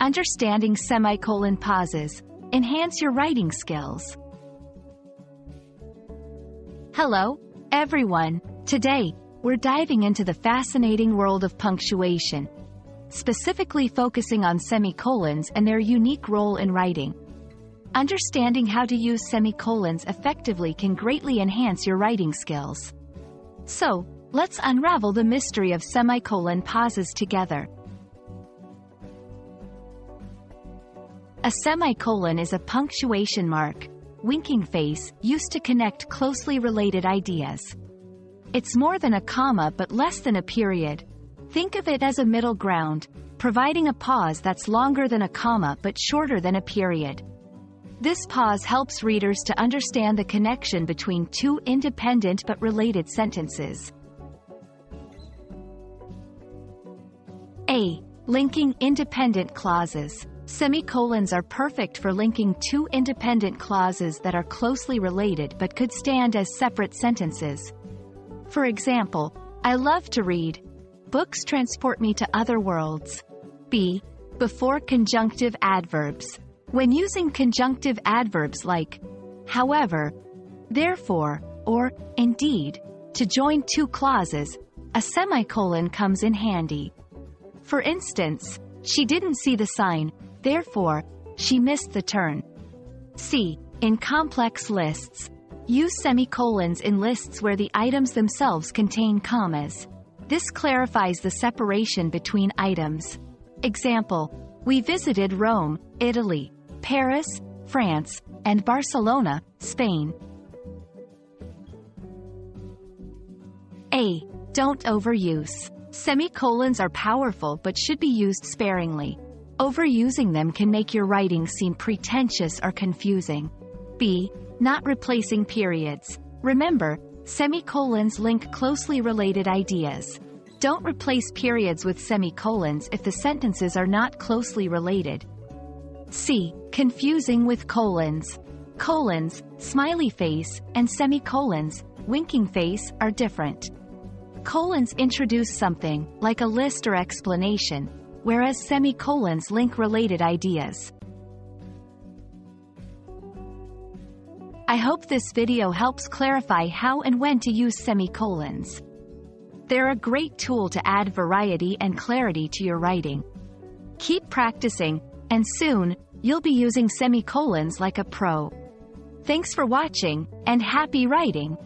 Understanding semicolon pauses. Enhance your writing skills. Hello, everyone. Today, we're diving into the fascinating world of punctuation, specifically focusing on semicolons and their unique role in writing. Understanding how to use semicolons effectively can greatly enhance your writing skills. So, let's unravel the mystery of semicolon pauses together. A semicolon is a punctuation mark, winking face, used to connect closely related ideas. It's more than a comma but less than a period. Think of it as a middle ground, providing a pause that's longer than a comma but shorter than a period. This pause helps readers to understand the connection between two independent but related sentences. A. Linking independent clauses. Semicolons are perfect for linking two independent clauses that are closely related but could stand as separate sentences. For example, I love to read. Books transport me to other worlds. B. Before conjunctive adverbs. When using conjunctive adverbs like however, therefore, or indeed, to join two clauses, a semicolon comes in handy. For instance, she didn't see the sign, therefore, she missed the turn. C. In complex lists. Use semicolons in lists where the items themselves contain commas. This clarifies the separation between items. Example: we visited Rome, Italy, Paris, France, and Barcelona, Spain. A. Don't overuse. Semicolons are powerful but should be used sparingly. Overusing them can make your writing seem pretentious or confusing. B. Not replacing periods. Remember, semicolons link closely related ideas. Don't replace periods with semicolons if the sentences are not closely related. C. Confusing with colons. Colons, smiley face, and semicolons, winking face, are different. Colons introduce something, like a list or explanation, whereas semicolons link related ideas. I hope this video helps clarify how and when to use semicolons. They're a great tool to add variety and clarity to your writing. Keep practicing, and soon, you'll be using semicolons like a pro. Thanks for watching, and happy writing!